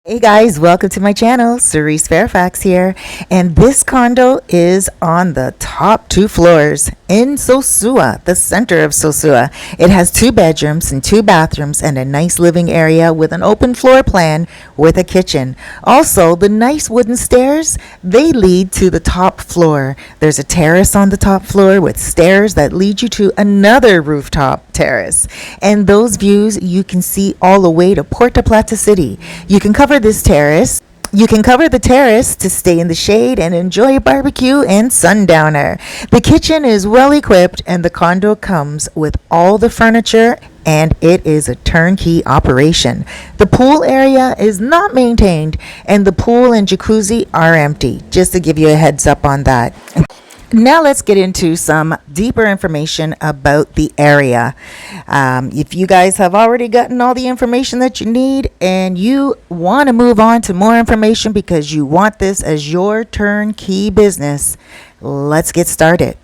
Hey guys, welcome to my channel. Cerise Fairfax here, and this condo is on the top two floors in Sosua, the center of Sosua. It has two bedrooms and two bathrooms and a nice living area with an open floor plan with a kitchen. Also, the nice wooden stairs, they lead to the top floor. There's a terrace on the top floor with stairs that lead you to another rooftop terrace. And those views you can see all the way to Puerto Plata City. You can cover the terrace to stay in the shade and enjoy a barbecue and sundowner. The kitchen is well equipped and the condo comes with all the furniture and it is a turnkey operation. The pool area is not maintained and the pool and jacuzzi are empty, just to give you a heads up on that. Now let's get into some deeper information about the area. If you guys have already gotten all the information that you need and you want to move on to more information because you want this as your turnkey business, let's get started.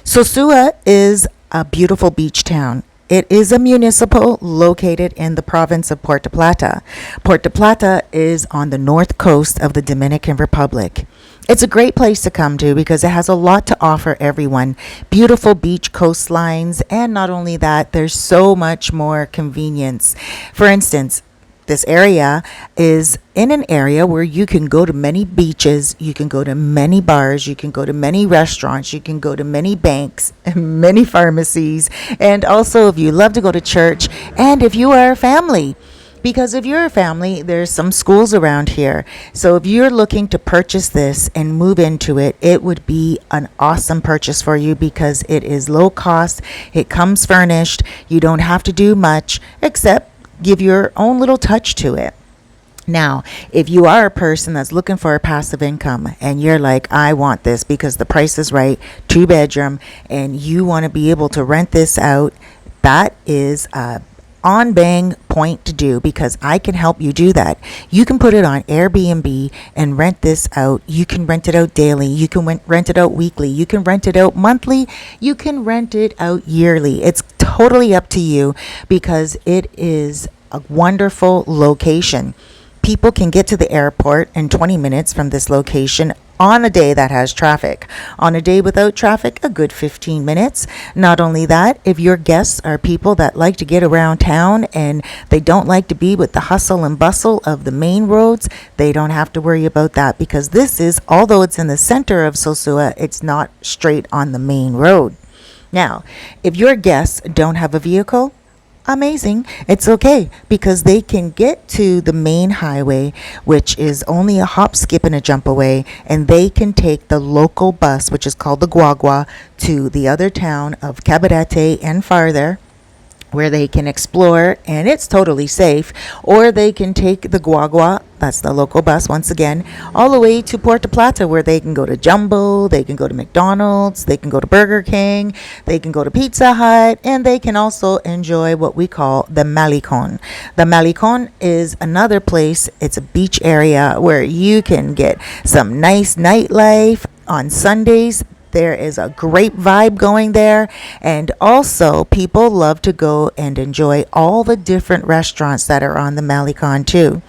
Sosua is a beautiful beach town. It is a municipal located in the province of Puerto Plata. Puerto Plata is on the north coast of the Dominican Republic. It's a great place to come to because it has a lot to offer everyone. Beautiful beach coastlines, and not only that, there's so much more convenience. For instance, this area is in an area where you can go to many beaches, you can go to many bars, you can go to many restaurants, you can go to many banks, and many pharmacies, and also if you love to go to church, and if you are a family. Because if you're a family, there's some schools around here. So if you're looking to purchase this and move into it, it would be an awesome purchase for you because it is low cost. It comes furnished. You don't have to do much except give your own little touch to it. Now, if you are a person that's looking for a passive income and you're like, I want this because the price is right, 2 bedroom, and you want to be able to rent this out, that is a on bang point to do because I can help you do that. You can put it on Airbnb and rent this out. You can rent it out daily. You can rent it out weekly. You can rent it out monthly. You can rent it out yearly. It's totally up to you because it is a wonderful location. People can get to the airport in 20 minutes from this location on a day that has traffic. On a day without traffic, a good 15 minutes. Not only that, if your guests are people that like to get around town and they don't like to be with the hustle and bustle of the main roads, they don't have to worry about that because this is, although it's in the center of Sosua, it's not straight on the main road. Now, if your guests don't have a vehicle, amazing. It's okay because they can get to the main highway, which is only a hop, skip, and a jump away, and they can take the local bus, which is called the Guagua, to the other town of Cabarete and farther, where they can explore and it's totally safe, or they can take the Guagua, that's the local bus once again, all the way to Puerto Plata where they can go to Jumbo, they can go to McDonald's, they can go to Burger King, they can go to Pizza Hut, and they can also enjoy what we call the Malecon. The Malecon is another place, it's a beach area where you can get some nice nightlife on Sundays. There is a great vibe going there, and also people love to go and enjoy all the different restaurants that are on the Malecon too.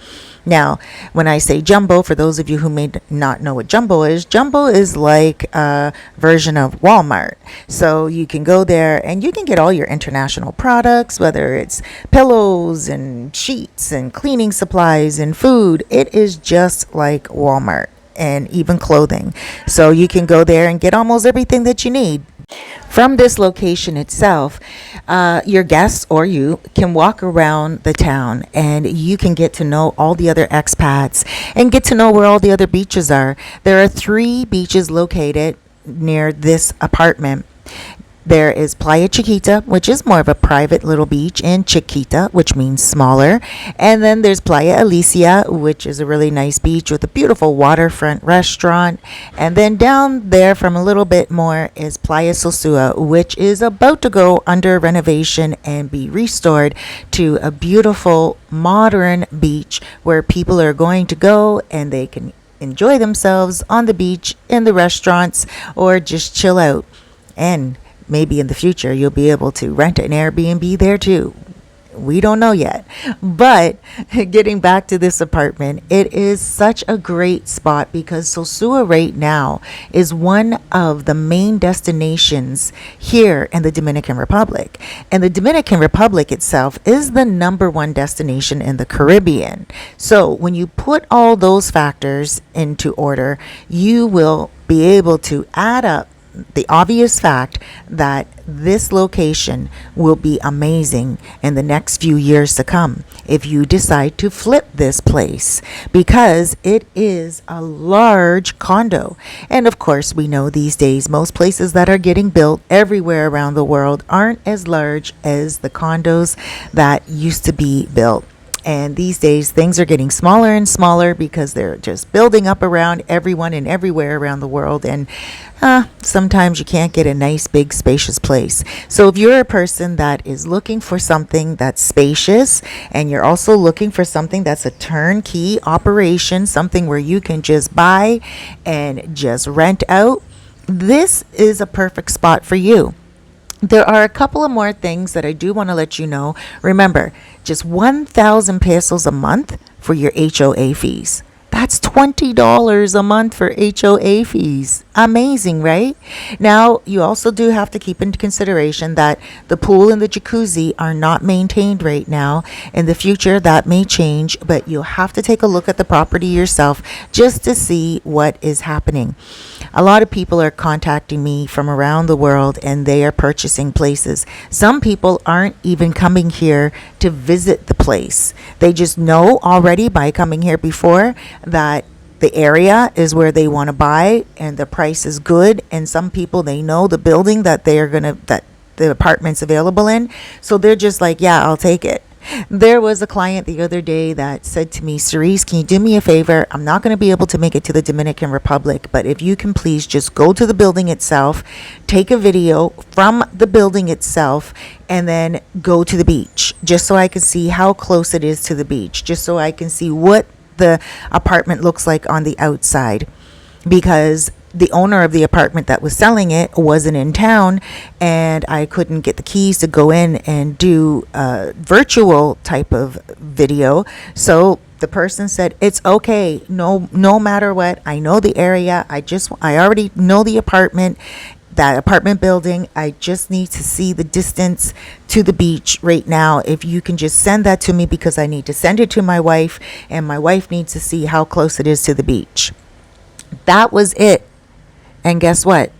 Now, when I say Jumbo, for those of you who may not know what Jumbo is like a version of Walmart. So you can go there and you can get all your international products, whether it's pillows and sheets and cleaning supplies and food. It is just like Walmart, and even clothing. So you can go there and get almost everything that you need. From this location itself, your guests or you can walk around the town and you can get to know all the other expats and get to know where all the other beaches are. There are 3 beaches located near this apartment. There is Playa Chiquita, which is more of a private little beach, and Chiquita, which means smaller. And then there's Playa Alicia, which is a really nice beach with a beautiful waterfront restaurant. And then down there from a little bit more is Playa Sosua, which is about to go under renovation and be restored to a beautiful modern beach where people are going to go and they can enjoy themselves on the beach, in the restaurants, or just chill out. And maybe in the future you'll be able to rent an Airbnb there too. We don't know yet. But getting back to this apartment, it is such a great spot because Sosua right now is one of the main destinations here in the Dominican Republic. And the Dominican Republic itself is the number one destination in the Caribbean. So when you put all those factors into order, you will be able to add up the obvious fact that this location will be amazing in the next few years to come if you decide to flip this place, because it is a large condo. And of course, we know these days most places that are getting built everywhere around the world aren't as large as the condos that used to be built. And these days, things are getting smaller and smaller because they're just building up around everyone and everywhere around the world. And sometimes you can't get a nice, big, spacious place. So if you're a person that is looking for something that's spacious, and you're also looking for something that's a turnkey operation, something where you can just buy and just rent out, this is a perfect spot for you. There are a couple of more things that I do want to let you know. Remember, just 1,000 pesos a month for your HOA fees. That's $20 a month for HOA fees. Amazing, right? Now, you also do have to keep into consideration that the pool and the jacuzzi are not maintained right now. In the future, that may change, but you'll have to take a look at the property yourself just to see what is happening. A lot of people are contacting me from around the world and they are purchasing places. Some people aren't even coming here to visit the place. They just know already by coming here before that the area is where they want to buy and the price is good. And some people, they know the building that that the apartment's available in. So they're just like, yeah, I'll take it. There was a client the other day that said to me, Cerise, can you do me a favor? I'm not going to be able to make it to the Dominican Republic, but if you can please just go to the building itself, take a video from the building itself, and then go to the beach, just so I can see how close it is to the beach, just so I can see what the apartment looks like on the outside. Because the owner of the apartment that was selling it wasn't in town, and I couldn't get the keys to go in and do a virtual type of video. So the person said, it's okay, no matter what, I know the area, I already know the apartment, that apartment building, I just need to see the distance to the beach right now. If you can just send that to me, because I need to send it to my wife, and my wife needs to see how close it is to the beach. That was it. And guess what?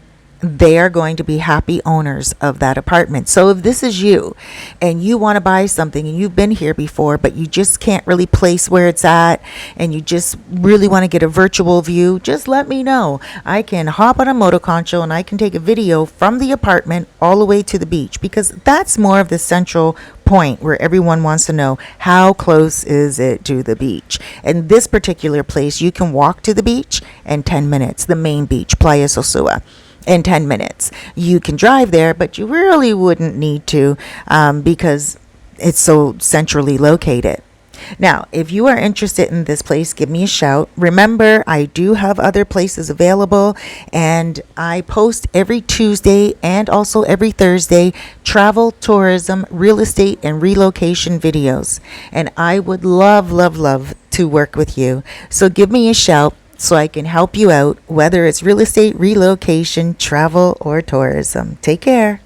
They are going to be happy owners of that apartment. So if this is you and you want to buy something and you've been here before, but you just can't really place where it's at, and you just really want to get a virtual view, just let me know. I can hop on a motoconcho and I can take a video from the apartment all the way to the beach, because that's more of the central point where everyone wants to know, how close is it to the beach. And this particular place, you can walk to the beach in 10 minutes, the main beach, Playa Sosua, in 10 minutes. You can drive there, but you really wouldn't need to, because it's so centrally located. Now, if you are interested in this place, give me a shout. Remember, I do have other places available, and I post every Tuesday and also every Thursday travel, tourism, real estate, and relocation videos. And I would love, love, love to work with you. So give me a shout so I can help you out, whether it's real estate, relocation, travel, or tourism. Take care.